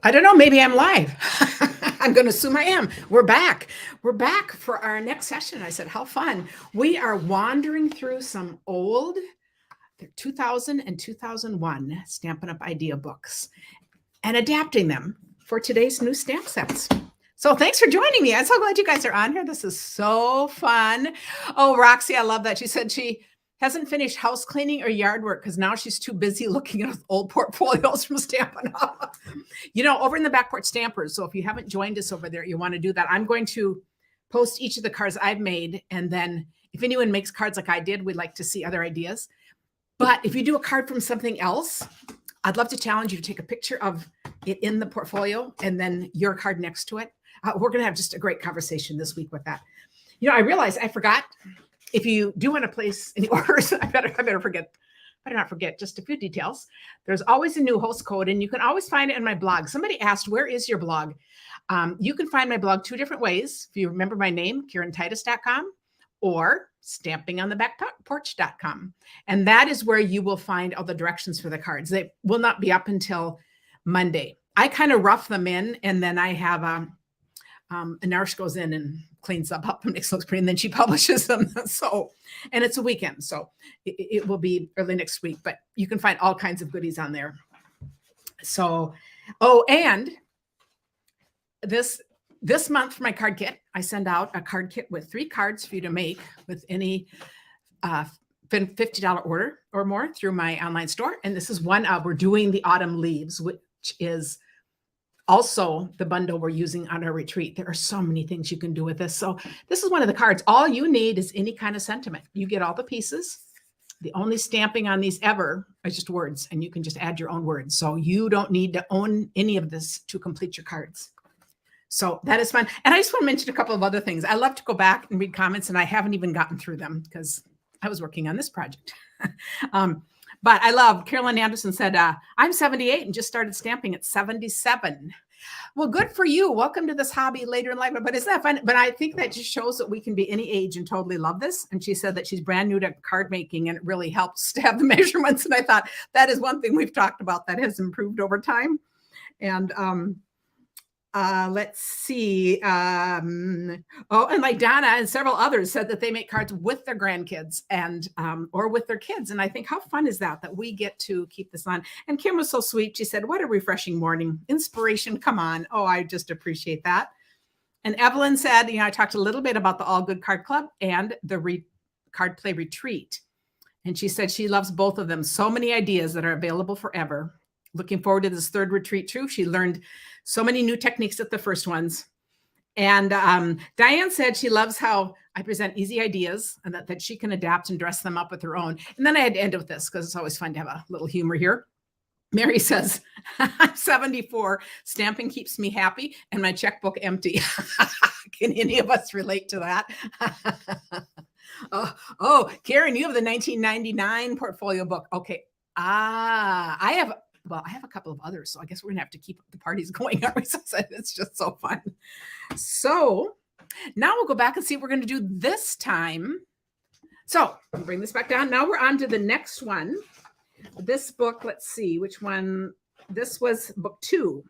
I don't know, maybe I'm live. I'm going to assume I am. We're back. We're back for our next session. I said, how fun. We are wandering through some old 2000 and 2001 Stampin' Up! Idea books and adapting them for today's new stamp sets. So thanks for joining me. I'm so glad you guys are on here. This is so fun. Oh, Roxy, I love that. She said she hasn't finished house cleaning or yard work because now she's too busy looking at old portfolios from Stampin' Up! Over in the Back Porch Stampers. So if you haven't joined us over there, you want to do that. I'm going to post each of the cards I've made. And then if anyone makes cards like I did, we'd like to see other ideas. But if you do a card from something else, I'd love to challenge you to take a picture of it in the portfolio and then your card next to it. We're going to have just a great conversation this week with that. I realized I forgot. If you do want to place any orders, I better not forget just a few details. There's always a new host code, and you can always find it in my blog. Somebody asked, where is your blog? You can find my blog two different ways. If you remember my name, KarenTitus.com or stampingonthebackporch.com. And that is where you will find all the directions for the cards. They will not be up until Monday. I kind of rough them in, and then I have a nurse goes in and cleans them up and makes them look pretty, and then she publishes them. And it's a weekend, so it will be early next week, but you can find all kinds of goodies on there. And this month for my card kit, I send out a card kit with 3 cards for you to make with any $50 order or more through my online store. And this is one of, we're doing the autumn leaves, which is also the bundle we're using on our retreat. There are so many things you can do with this. So this is one of the cards. All you need is any kind of sentiment. You get all the pieces. The only stamping on these ever is just words, and you can just add your own words. So you don't need to own any of this to complete your cards. So that is fun. And I just want to mention a couple of other things. I love to go back and read comments, and I haven't even gotten through them because I was working on this project. But I love, Carolyn Anderson said, I'm 78 and just started stamping at 77. Well, good for you. Welcome to this hobby later in life. But isn't that fun? But I think that just shows that we can be any age and totally love this. And she said that she's brand new to card making, and it really helps to have the measurements. And I thought that is one thing we've talked about that has improved over time. And let's see. And like Donna and several others said that they make cards with their grandkids and or with their kids. And I think, how fun is that we get to keep this on? And Kim was so sweet. She said, what a refreshing morning. Inspiration. Come on. Oh, I just appreciate that. And Evelyn said, I talked a little bit about the All Good Card Club and the Card Play Retreat. And she said she loves both of them. So many ideas that are available forever. Looking forward to this third retreat too. She learned so many new techniques at the first ones. And Diane said she loves how I present easy ideas and that she can adapt and dress them up with her own. And then I had to end with this because it's always fun to have a little humor here. Mary says, I'm 74. Stamping keeps me happy and my checkbook empty. Can any of us relate to that? Oh, Karen, you have the 1999 portfolio book. Okay. I have a couple of others, so I guess we're going to have to keep the parties going. It's just so fun. So now we'll go back and see what we're going to do this time. So I'll bring this back down. Now we're on to the next one. This book, let's see which one. This was book 2.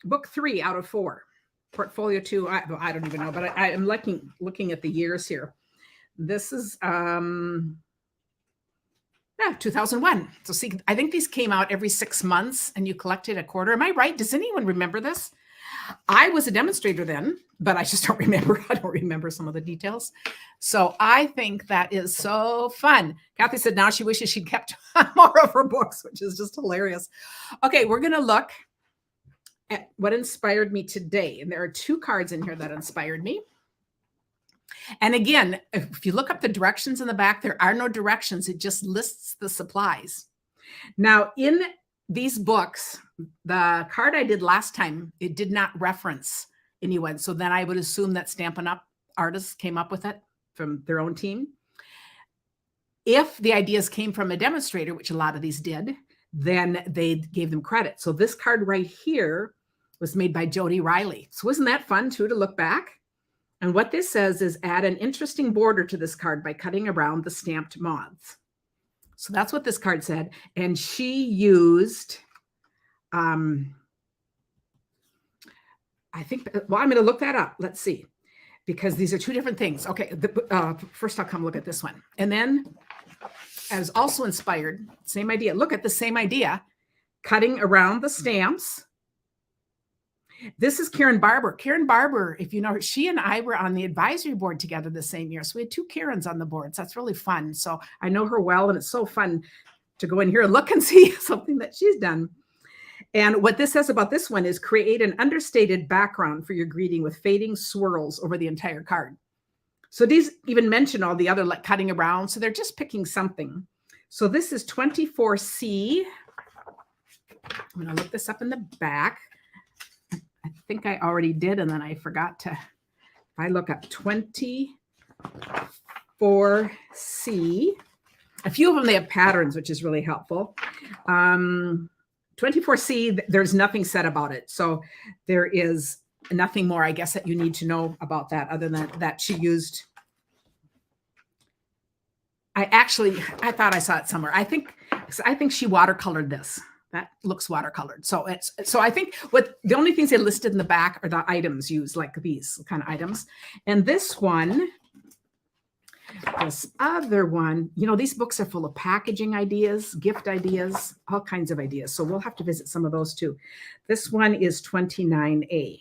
Book 3 out of 4. Portfolio 2. I don't even know, but I am looking at the years here. This is 2001. So see, I think these came out every 6 months and you collected a quarter. Am I right? Does anyone remember this? I was a demonstrator then, but I just don't remember. I don't remember some of the details. So I think that is so fun. Kathy said now she wishes she'd kept more of her books, which is just hilarious. Okay, we're going to look at what inspired me today. And there are 2 cards in here that inspired me. And again, if you look up the directions in the back, there are no directions. It just lists the supplies. Now, in these books, the card I did last time, it did not reference anyone. So then I would assume that Stampin' Up! Artists came up with it from their own team. If the ideas came from a demonstrator, which a lot of these did, then they gave them credit. So this card right here was made by Jody Riley. So isn't that fun too, to look back? And what this says is add an interesting border to this card by cutting around the stamped moths. So that's what this card said. And she used I think, well, I'm going to look that up. Let's see, because these are two different things. Okay, first I'll come look at this one. And then I was also inspired, same idea. Look at the same idea, cutting around the stamps. This is Karen Barber. Karen Barber, if you know her, she and I were on the advisory board together the same year. So we had two Karens on the board. So that's really fun. So I know her well, and it's so fun to go in here and look and see something that she's done. And what this says about this one is create an understated background for your greeting with fading swirls over the entire card. So these even mention all the other like cutting around. So they're just picking something. So this is 24C. I'm going to look this up in the back. I think I already did, and then I forgot to. I look up 24C. A few of them, they have patterns, which is really helpful. 24C, there's nothing said about it. So there is nothing more, I guess, that you need to know about that other than that she used. I thought I saw it somewhere. I think she watercolored this. That looks watercolored. So I think what the only things they listed in the back are the items used, like these kind of items. And this other one, you know, these books are full of packaging ideas, gift ideas, all kinds of ideas. So we'll have to visit some of those too. This one is 29A.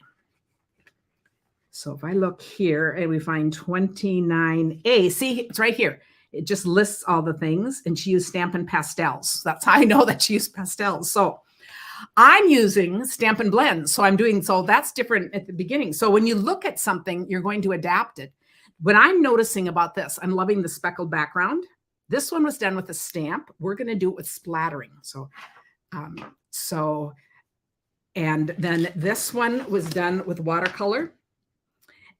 So if I look here and we find 29A, see, it's right here. It just lists all the things, and she used Stampin' Pastels. That's how I know that she used pastels. So I'm using Stampin' Blends. So that's different at the beginning. So when you look at something, you're going to adapt it. What I'm noticing about this, I'm loving the speckled background. This one was done with a stamp. We're going to do it with splattering. And then this one was done with watercolor.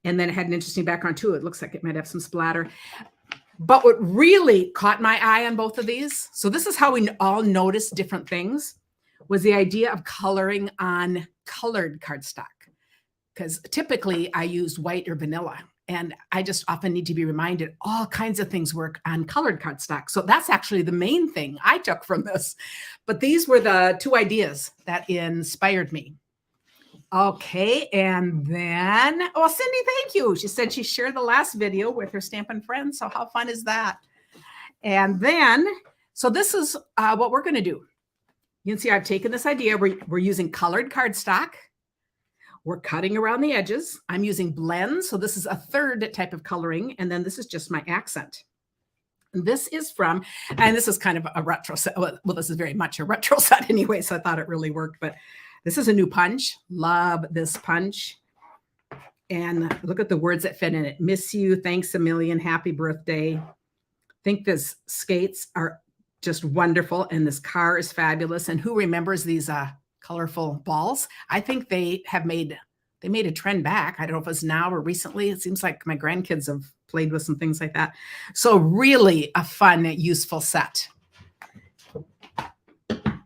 And then it had an interesting background too. It looks like it might have some splatter. But what really caught my eye on both of these, so this is how we all notice different things, was the idea of coloring on colored cardstock. Because typically I use white or vanilla, and I just often need to be reminded all kinds of things work on colored cardstock. So that's actually the main thing I took from this. But these were the two ideas that inspired me. Okay, and then, oh, Cindy, thank you. She said she shared the last video with her Stampin' friends. So how fun is that? And then, so this is what we're going to do. You can see I've taken this idea. We're using colored cardstock. We're cutting around the edges. I'm using blends. So this is a third type of coloring. And then this is just my accent. This is from, and this is kind of a retro set. Well, this is very much a retro set anyway, so I thought it really worked. But this is a new punch. Love this punch. And look at the words that fit in it. Miss you. Thanks a million. Happy birthday. Think this skates are just wonderful. And this car is fabulous. And who remembers these colorful balls? I think they made a trend back. I don't know if it's now or recently. It seems like my grandkids have played with some things like that. So really a fun, useful set.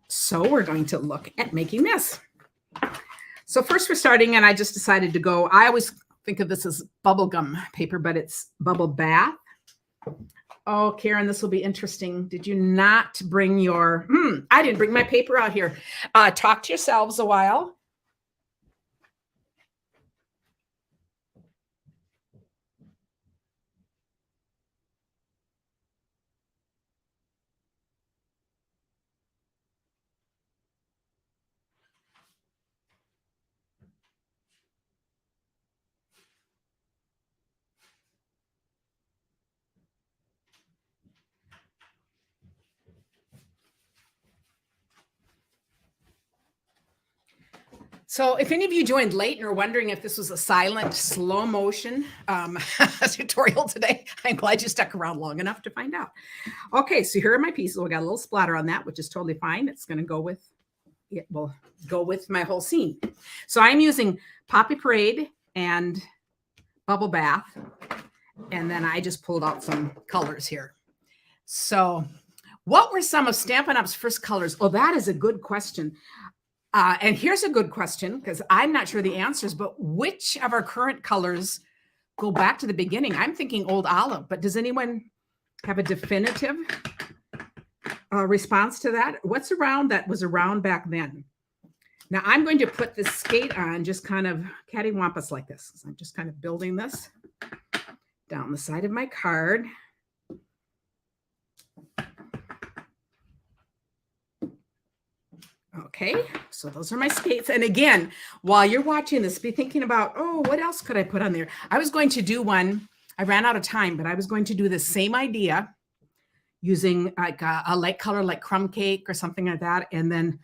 So we're going to look at making this. So first we're starting, and I just decided to go, I always think of this as bubblegum paper, but it's bubble bath. Oh, Karen, this will be interesting. Did you not bring your, I didn't bring my paper out here. Talk to yourselves a while. So if any of you joined late and are wondering if this was a silent, slow motion tutorial today, I'm glad you stuck around long enough to find out. Okay, so here are my pieces. We got a little splatter on that, which is totally fine. It's going to go with, it will go with my whole scene. So I'm using Poppy Parade and Bubble Bath. And then I just pulled out some colors here. So what were some of Stampin' Up's first colors? Oh, that is a good question. And here's a good question, because I'm not sure the answers, but which of our current colors go back to the beginning? I'm thinking Old Olive, but does anyone have a definitive response to that? What's around that was around back then? Now I'm going to put this skate on just kind of cattywampus like this. So I'm just kind of building this down the side of my card. Okay, so those are my skates. And again, while you're watching this, be thinking about, oh, what else could I put on there? I was going to do one. I ran out of time, but I was going to do the same idea using like a light color like crumb cake or something like that. And then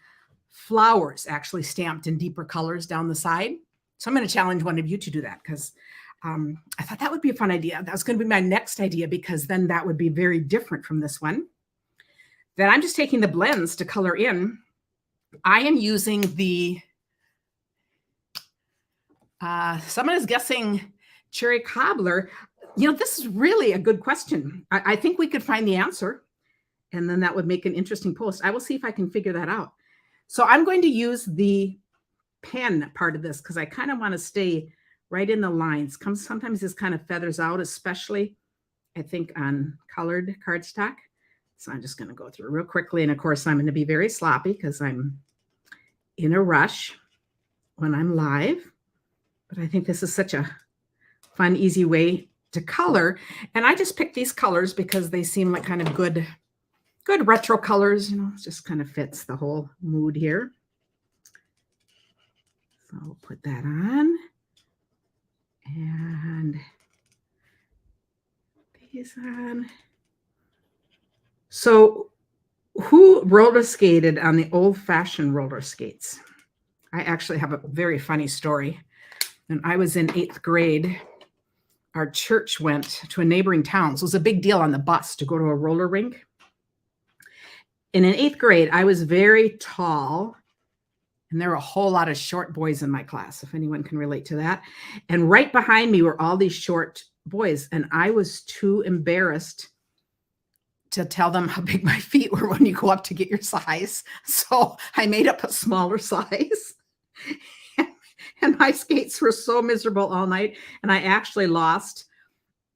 flowers actually stamped in deeper colors down the side. So I'm going to challenge one of you to do that because I thought that would be a fun idea. That was going to be my next idea because then that would be very different from this one. Then I'm just taking the blends to color in. I am using the, someone is guessing cherry cobbler. You know, this is really a good question. I think we could find the answer and then that would make an interesting post. I will see if I can figure that out. So I'm going to use the pen part of this because I kind of want to stay right in the lines. Sometimes this kind of feathers out, especially I think on colored cardstock. So I'm just going to go through real quickly. And of course, I'm going to be very sloppy because I'm in a rush when I'm live. But I think this is such a fun, easy way to color. And I just picked these colors because they seem like kind of good retro colors. You know, it just kind of fits the whole mood here. So I'll put that on. And these on. So who roller skated on the old-fashioned roller skates? I actually have a very funny story. When I was in 8th grade, our church went to a neighboring town. So it was a big deal on the bus to go to a roller rink. And in 8th grade, I was very tall. And there were a whole lot of short boys in my class, if anyone can relate to that. And right behind me were all these short boys. And I was too embarrassed to tell them how big my feet were when you go up to get your size. So I made up a smaller size. And my skates were so miserable all night. And I actually lost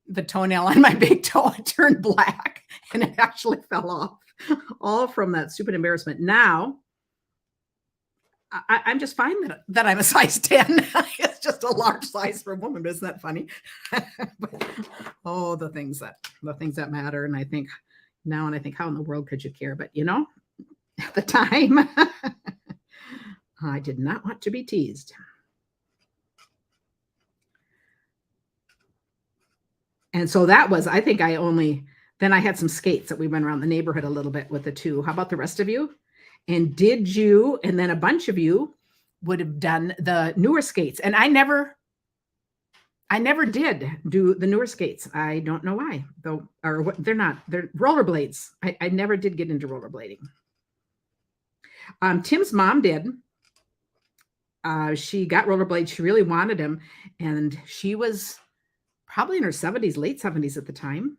the toenail on my big toe. It turned black and it actually fell off, all from that stupid embarrassment. Now, I'm just fine that I'm a size 10. It's just a large size for a woman. Isn't that funny? But, oh, the things that matter. And I think now, and I think, how in the world could you care? But you know, at the time, I did not want to be teased. And so that was, I think then I had some skates that we went around the neighborhood a little bit with the two. How about the rest of you? And did you, and then a bunch of you would have done the newer skates. And I never did do the newer skates. I don't know why, though, or what, they're rollerblades. I never did get into rollerblading. Tim's mom did. She got rollerblades. She really wanted them. And she was probably in her 70s, late 70s at the time.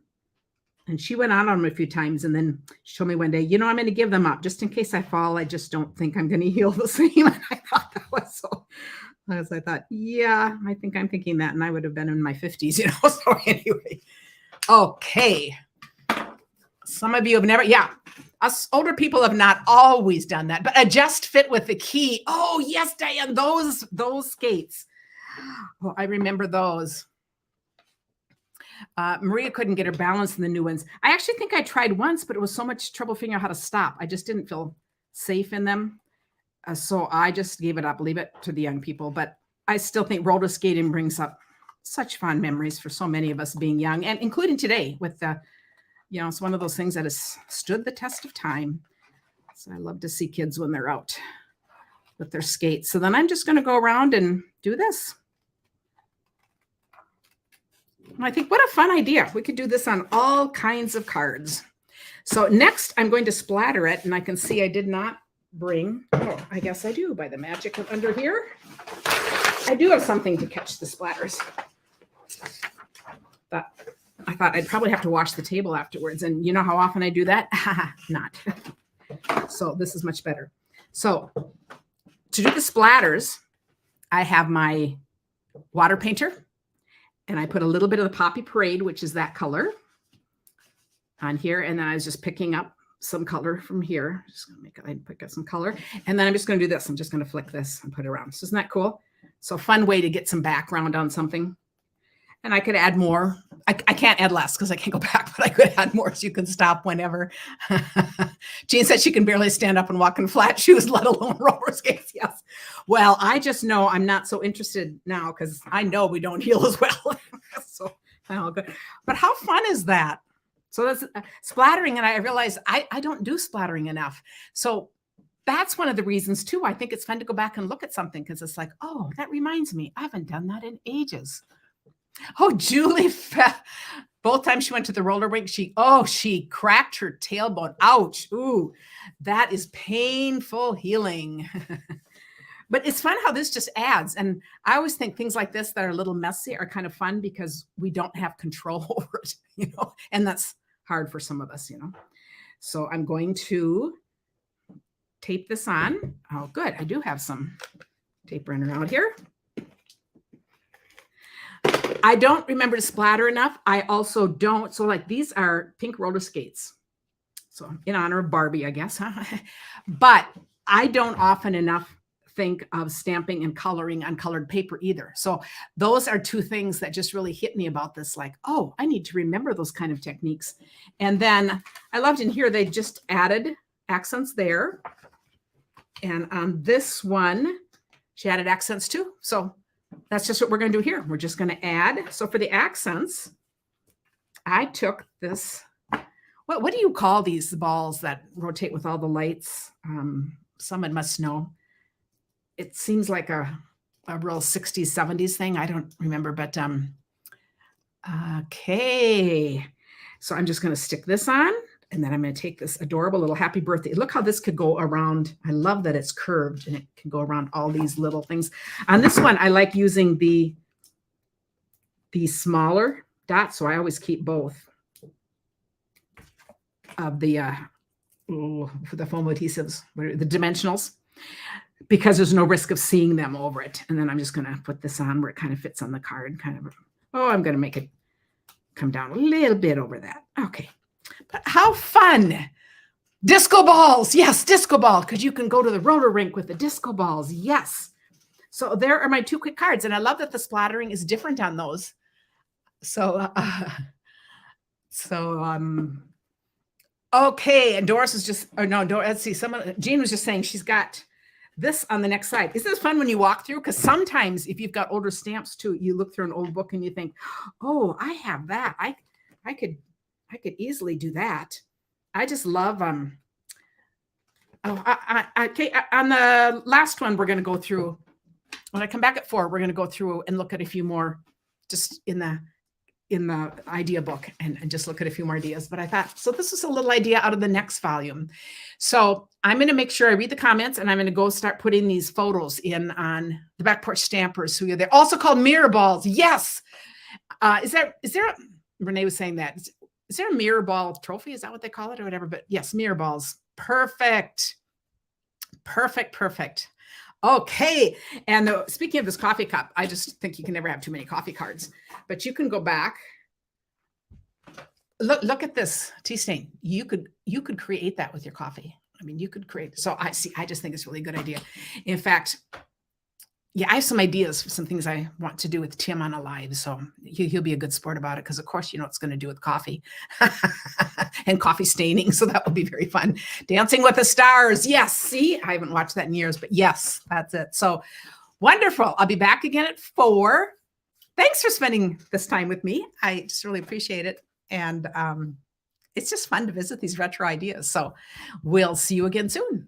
And she went on them a few times. And then she told me one day, you know, I'm going to give them up just in case I fall. I just don't think I'm going to heal the same. And I thought that was so, as I thought, yeah, I think I'm thinking that. And I would have been in my 50s, you know. So anyway, okay. Some of you have never, yeah. Us older people have not always done that, but adjust fit with the key. Oh, yes, Diane, those skates. Oh, I remember those. Maria couldn't get her balance in the new ones. I actually think I tried once, but it was so much trouble figuring out how to stop. I just didn't feel safe in them. So I just gave it up, leave it to the young people. But I still think roller skating brings up such fond memories for so many of us being young, and including today with the, you know, it's one of those things that has stood the test of time. So I love to see kids when they're out with their skates. So then I'm just going to go around and do this. And I think what a fun idea. We could do this on all kinds of cards. So next I'm going to splatter it, and I can see I did not bring, oh, I guess I do by the magic of under here. I do have something to catch the splatters. But I thought I'd probably have to wash the table afterwards. And you know how often I do that? Not. So this is much better. So to do the splatters, I have my water painter. And I put a little bit of the Poppy Parade, which is that color, on here. And then I was just picking up some color from here. Just gonna make I pick up some color. And then I'm just gonna do this. I'm just gonna flick this and put it around. So isn't that cool? So fun way to get some background on something. And I could add more. I can't add less because I can't go back, but I could add more so you can stop whenever. Jean said she can barely stand up and walk in flat shoes, let alone roller skates. Yes. Well, I just know I'm not so interested now because I know we don't heal as well. So, oh, good. But how fun is that? So that's splattering. And I realized I don't do splattering enough. So that's one of the reasons too. I think it's fun to go back and look at something because it's like, oh, that reminds me. I haven't done that in ages. Oh, Julie, both times she went to the roller rink, she cracked her tailbone. Ouch. Ooh, that is painful healing. But it's fun how this just adds. And I always think things like this that are a little messy are kind of fun because we don't have control over it, and that's hard for some of us, So I'm going to tape this on. Oh, good. I do have some tape running around here. I don't remember to splatter enough. I also don't. So like these are pink roller skates. So in honor of Barbie, I guess. Huh? But I don't often enough think of stamping and coloring on colored paper either. So those are two things that just really hit me about this. Like, oh, I need to remember those kind of techniques. And then I loved in here, they just added accents there. And on this one, she added accents too. So that's just what we're going to do here. We're just going to add. So for the accents, I took this. What do you call these balls that rotate with all the lights? Someone must know. It seems like a real 60s, 70s thing. I don't remember, but okay. So I'm just going to stick this on. And then I'm going to take this adorable little happy birthday. Look how this could go around. I love that it's curved and it can go around all these little things. On this one, I like using the smaller dots. So I always keep both of the for the foam adhesives, the dimensionals, because there's no risk of seeing them over it. And then I'm just going to put this on where it kind of fits on the card. I'm going to make it come down a little bit over that. Okay. But how fun. Disco balls. Yes, disco ball, because you can go to the roller rink with the disco balls. Yes. So there are my two quick cards. And I love that the splattering is different on those. So, okay. And Doris is just, let's see. Jean was just saying she's got this on the next slide. Isn't this fun when you walk through? Because sometimes if you've got older stamps too, you look through an old book and you think, oh, I have that. I could easily do that. I just love, on the last one, we're going to go through, when I come back at 4, we're going to go through and look at a few more just in the idea book and just look at a few more ideas. But I thought, so this is a little idea out of the next volume. So I'm going to make sure I read the comments and I'm going to go start putting these photos in on the Back Porch Stampers who are there. Also called mirror balls. Yes. Is there, Renee was saying that. Is there a mirror ball trophy? Is that what they call it or whatever? But yes, mirror balls. Perfect. Perfect. Perfect. Okay. And speaking of this coffee cup, I just think you can never have too many coffee cards, but you can go back. Look at this tea stain. You could create that with your coffee. I mean, you could create. So I just think it's a really good idea. In fact, yeah, I have some ideas for some things I want to do with Tim on a live. So he'll be a good sport about it because, of course, it's going to do with coffee and coffee staining. So that will be very fun. Dancing with the Stars. Yes. See, I haven't watched that in years, but yes, that's it. So wonderful. I'll be back again at 4. Thanks for spending this time with me. I just really appreciate it. And it's just fun to visit these retro ideas. So we'll see you again soon.